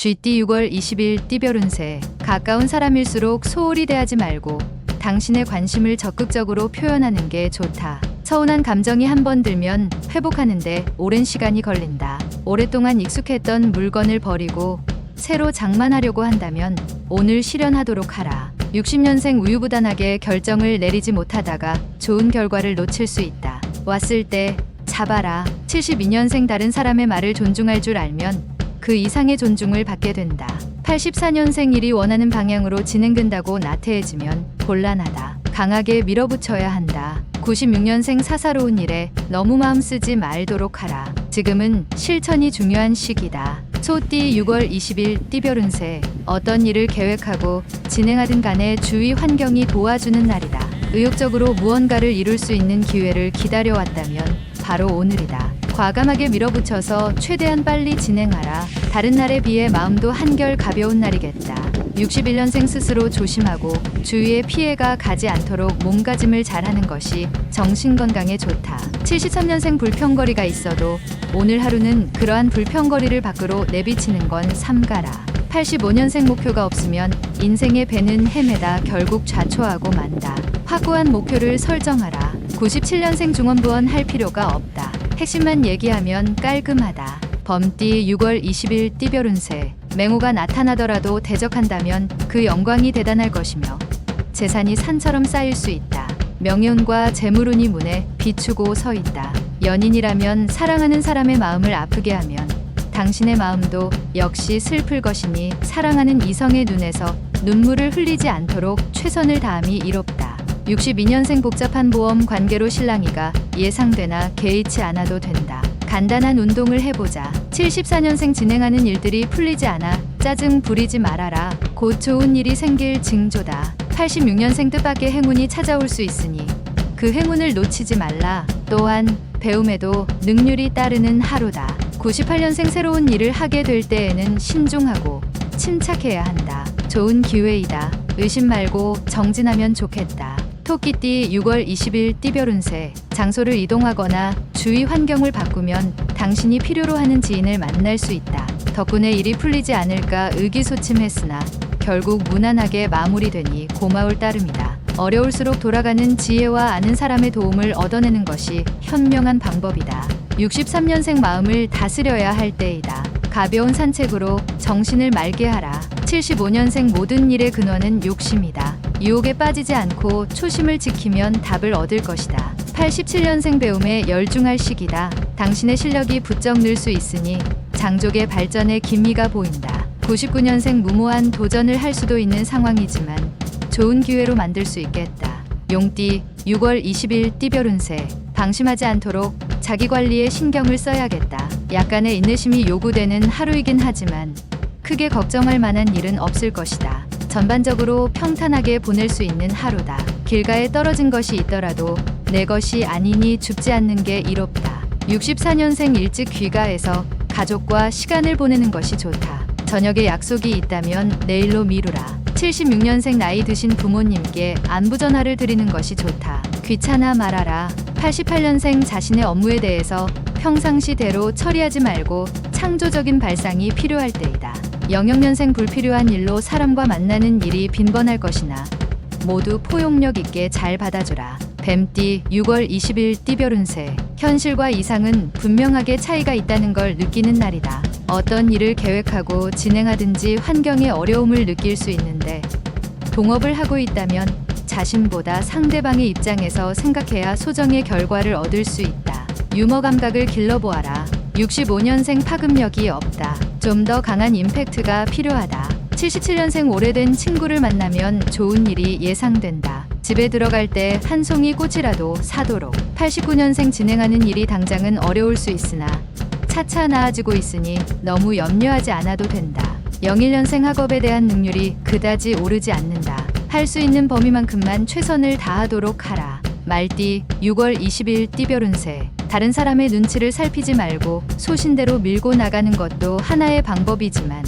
GT 6월 20일 띠별 운세. 가까운 사람일수록 소홀히 대하지 말고 당신의 관심을 적극적으로 표현하는 게 좋다. 서운한 감정이 한번 들면 회복하는데 오랜 시간이 걸린다. 오랫동안 익숙했던 물건을 버리고 새로 장만하려고 한다면 오늘 실현하도록 하라. 60년생 우유부단하게 결정을 내리지 못하다가 좋은 결과를 놓칠 수 있다. 왔을 때 잡아라. 72년생 다른 사람의 말을 존중할 줄 알면 그 이상의 존중을 받게 된다. 84년생 일이 원하는 방향으로 진행된다고 나태해지면 곤란하다. 강하게 밀어붙여야 한다. 96년생 사사로운 일에 너무 마음 쓰지 말도록 하라. 지금은 실천이 중요한 시기다. 소띠 6월 20일 띠별 운세. 어떤 일을 계획하고 진행하든 간에 주위 환경이 도와주는 날이다. 의욕적으로 무언가를 이룰 수 있는 기회를 기다려왔다면 바로 오늘이다. 과감하게 밀어붙여서 최대한 빨리 진행하라. 다른 날에 비해 마음도 한결 가벼운 날이겠다. 61년생 스스로 조심하고 주위에 피해가 가지 않도록 몸가짐을 잘하는 것이 정신건강에 좋다. 73년생 불평거리가 있어도 오늘 하루는 그러한 불평거리를 밖으로 내비치는 건 삼가라. 85년생 목표가 없으면 인생의 배는 헤매다 결국 좌초하고 만다. 확고한 목표를 설정하라. 97년생 중원부원 할 필요가 없다. 핵심만 얘기하면 깔끔하다. 범띠 6월 20일 띠별 운세. 맹호가 나타나더라도 대적한다면 그 영광이 대단할 것이며 재산이 산처럼 쌓일 수 있다. 명예운과 재물운이 문에 비추고 서 있다. 연인이라면 사랑하는 사람의 마음을 아프게 하면 당신의 마음도 역시 슬플 것이니 사랑하는 이성의 눈에서 눈물을 흘리지 않도록 최선을 다함이 이롭다. 62년생 복잡한 보험 관계로 실랑이가 예상되나 개의치 않아도 된다. 간단한 운동을 해보자. 74년생 진행하는 일들이 풀리지 않아 짜증 부리지 말아라. 곧 좋은 일이 생길 징조다. 86년생 뜻밖의 행운이 찾아올 수 있으니 그 행운을 놓치지 말라. 또한 배움에도 능률이 따르는 하루다. 98년생 새로운 일을 하게 될 때에는 신중하고 침착해야 한다. 좋은 기회이다. 의심 말고 정진하면 좋겠다. 토끼띠 6월 20일 띠별 운세. 장소를 이동하거나 주위 환경을 바꾸면 당신이 필요로 하는 지인을 만날 수 있다. 덕분에 일이 풀리지 않을까 의기소침했으나 결국 무난하게 마무리되니 고마울 따름이다. 어려울수록 돌아가는 지혜와 아는 사람의 도움을 얻어내는 것이 현명한 방법이다. 63년생 마음을 다스려야 할 때이다. 가벼운 산책으로 정신을 맑게 하라. 75년생 모든 일의 근원은 욕심이다. 유혹에 빠지지 않고 초심을 지키면 답을 얻을 것이다. 87년생 배움에 열중할 시기다. 당신의 실력이 부쩍 늘 수 있으니 장족의 발전에 기미가 보인다. 99년생 무모한 도전을 할 수도 있는 상황이지만 좋은 기회로 만들 수 있겠다. 용띠 6월 20일 띠별 운세. 방심하지 않도록 자기 관리에 신경을 써야겠다. 약간의 인내심이 요구되는 하루이긴 하지만 크게 걱정할 만한 일은 없을 것이다. 전반적으로 평탄하게 보낼 수 있는 하루다. 길가에 떨어진 것이 있더라도 내 것이 아니니 줍지 않는 게 이롭다. 64년생 일찍 귀가해서 가족과 시간을 보내는 것이 좋다. 저녁에 약속이 있다면 내일로 미루라. 76년생 나이 드신 부모님께 안부 전화를 드리는 것이 좋다. 귀찮아 말아라. 88년생 자신의 업무에 대해서 평상시대로 처리하지 말고 창조적인 발상이 필요할 때이다. 00년생 불필요한 일로 사람과 만나는 일이 빈번할 것이나 모두 포용력 있게 잘 받아주라. 뱀띠 6월 20일 띠별 운세. 현실과 이상은 분명하게 차이가 있다는 걸 느끼는 날이다. 어떤 일을 계획하고 진행하든지 환경의 어려움을 느낄 수 있는데 동업을 하고 있다면 자신보다 상대방의 입장에서 생각해야 소정의 결과를 얻을 수 있다. 유머 감각을 길러보아라. 65년생 파급력이 없다. 좀 더 강한 임팩트가 필요하다. 77년생 오래된 친구를 만나면 좋은 일이 예상된다. 집에 들어갈 때 한 송이 꽃이라도 사도록. 89년생 진행하는 일이 당장은 어려울 수 있으나 차차 나아지고 있으니 너무 염려하지 않아도 된다. 01년생 학업에 대한 능률이 그다지 오르지 않는다. 할 수 있는 범위만큼만 최선을 다하도록 하라. 말띠 6월 20일 띠별 운세. 다른 사람의 눈치를 살피지 말고 소신대로 밀고 나가는 것도 하나의 방법이지만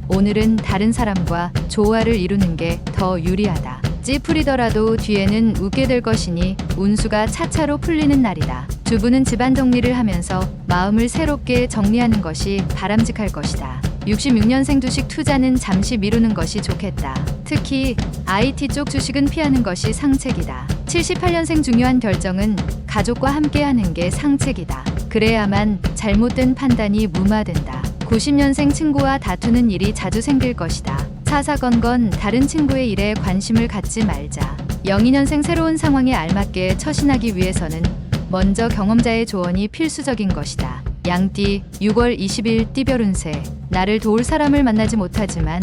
오늘은 다른 사람과 조화를 이루는 게 더 유리하다. 찌푸리더라도 뒤에는 웃게 될 것이니 운수가 차차로 풀리는 날이다. 주부는 집안 정리를 하면서 마음을 새롭게 정리하는 것이 바람직할 것이다. 66년생 주식 투자는 잠시 미루는 것이 좋겠다. 특히 IT 쪽 주식은 피하는 것이 상책이다. 78년생 중요한 결정은 가족과 함께 하는 게 상책이다. 그래야만 잘못된 판단이 무마된다. 90년생 친구와 다투는 일이 자주 생길 것이다. 사사건건 다른 친구의 일에 관심을 갖지 말자. 02년생 새로운 상황에 알맞게 처신하기 위해서는 먼저 경험자의 조언이 필수적인 것이다. 양띠 6월 20일 띠별 운세. 나를 도울 사람을 만나지 못하지만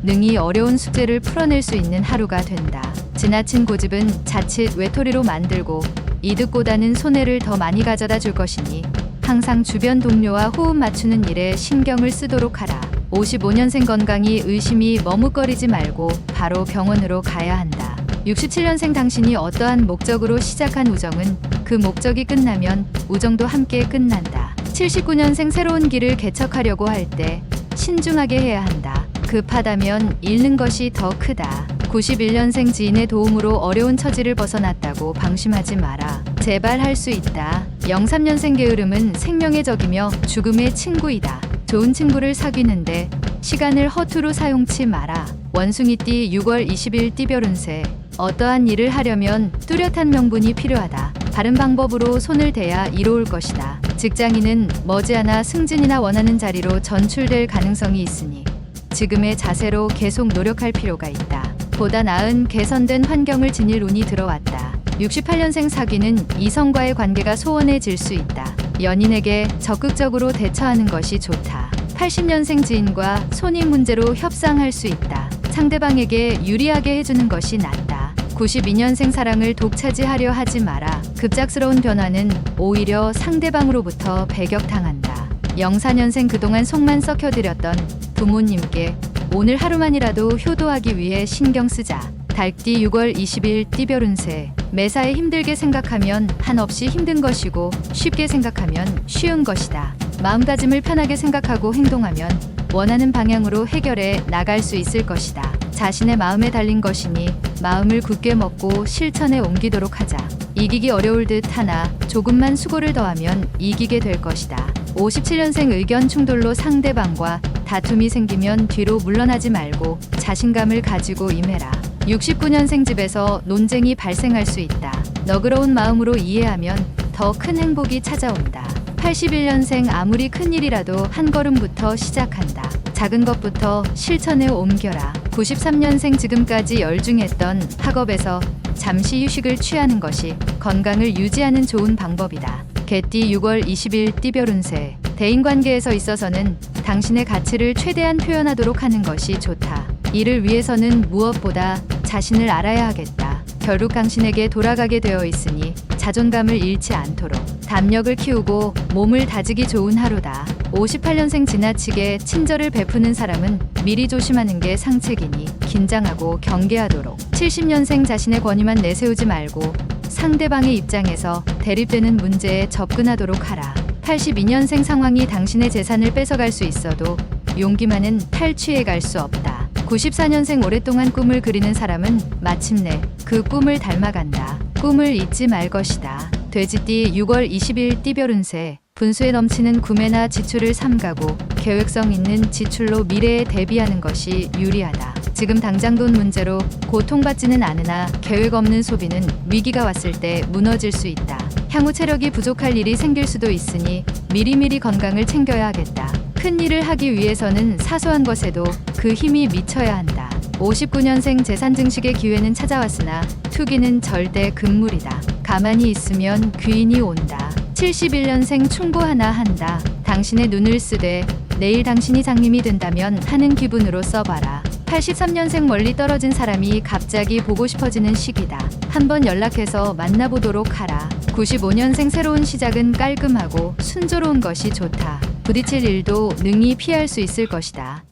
능히 어려운 숙제를 풀어낼 수 있는 하루가 된다. 지나친 고집은 자칫 외톨이로 만들고 이득보다는 손해를 더 많이 가져다 줄 것이니 항상 주변 동료와 호흡 맞추는 일에 신경을 쓰도록 하라. 55년생 건강이 의심이 머뭇거리지 말고 바로 병원으로 가야 한다. 67년생 당신이 어떠한 목적으로 시작한 우정은 그 목적이 끝나면 우정도 함께 끝난다. 79년생 새로운 길을 개척하려고 할 때 신중하게 해야 한다. 급하다면 잃는 것이 더 크다. 91년생 지인의 도움으로 어려운 처지를 벗어났다고 방심하지 마라. 제발 할 수 있다. 03년생 게으름은 생명의 적이며 죽음의 친구이다. 좋은 친구를 사귀는데 시간을 허투루 사용치 마라. 원숭이띠 6월 20일 띠별 운세. 어떠한 일을 하려면 뚜렷한 명분이 필요하다. 바른 방법으로 손을 대야 이로울 것이다. 직장인은 머지않아 승진이나 원하는 자리로 전출될 가능성이 있으니 지금의 자세로 계속 노력할 필요가 있다. 보다 나은 개선된 환경을 지닐 운이 들어왔다. 68년생 사귀는 이성과의 관계가 소원해질 수 있다. 연인에게 적극적으로 대처하는 것이 좋다. 80년생 지인과 손익 문제로 협상할 수 있다. 상대방에게 유리하게 해주는 것이 낫다. 92년생 사랑을 독차지하려 하지 마라. 급작스러운 변화는 오히려 상대방으로부터 배격당한다. 04년생 그동안 속만 썩혀드렸던 부모님께 오늘 하루만이라도 효도하기 위해 신경 쓰자. 달띠 6월 20일 띠별 운세. 매사에 힘들게 생각하면 한없이 힘든 것이고 쉽게 생각하면 쉬운 것이다. 마음가짐을 편하게 생각하고 행동하면 원하는 방향으로 해결해 나갈 수 있을 것이다. 자신의 마음에 달린 것이니 마음을 굳게 먹고 실천에 옮기도록 하자. 이기기 어려울 듯 하나 조금만 수고를 더하면 이기게 될 것이다. 57년생 의견 충돌로 상대방과 다툼이 생기면 뒤로 물러나지 말고 자신감을 가지고 임해라. 69년생 집에서 논쟁이 발생할 수 있다. 너그러운 마음으로 이해하면 더 큰 행복이 찾아온다. 81년생 아무리 큰 일이라도 한 걸음부터 시작한다. 작은 것부터 실천에 옮겨라. 93년생 지금까지 열중했던 학업에서 잠시 휴식을 취하는 것이 건강을 유지하는 좋은 방법이다. 개띠 6월 20일 띠별 운세. 대인관계에서 있어서는 당신의 가치를 최대한 표현하도록 하는 것이 좋다. 이를 위해서는 무엇보다 자신을 알아야 하겠다. 결국 당신에게 돌아가게 되어 있으니 자존감을 잃지 않도록 담력을 키우고 몸을 다지기 좋은 하루다. 58년생 지나치게 친절을 베푸는 사람은 미리 조심하는 게 상책이니 긴장하고 경계하도록. 70년생 자신의 권위만 내세우지 말고 상대방의 입장에서 대립되는 문제에 접근하도록 하라. 82년생 상황이 당신의 재산을 뺏어갈 수 있어도 용기만은 탈취해 갈 수 없다. 94년생 오랫동안 꿈을 그리는 사람은 마침내 그 꿈을 닮아간다. 꿈을 잊지 말 것이다. 돼지띠 6월 20일 띠별 운세. 분수에 넘치는 구매나 지출을 삼가고 계획성 있는 지출로 미래에 대비하는 것이 유리하다. 지금 당장 돈 문제로 고통받지는 않으나 계획 없는 소비는 위기가 왔을 때 무너질 수 있다. 향후 체력이 부족할 일이 생길 수도 있으니 미리미리 건강을 챙겨야 하겠다. 큰 일을 하기 위해서는 사소한 것에도 그 힘이 미쳐야 한다. 59년생 재산 증식의 기회는 찾아왔으나 투기는 절대 금물이다. 가만히 있으면 귀인이 온다. 71년생 충고하나 한다. 당신의 눈을 쓰되 내일 당신이 장님이 된다면 하는 기분으로 써봐라. 83년생 멀리 떨어진 사람이 갑자기 보고 싶어지는 시기다. 한번 연락해서 만나보도록 하라. 95년생 새로운 시작은 깔끔하고 순조로운 것이 좋다. 부딪힐 일도 능히 피할 수 있을 것이다.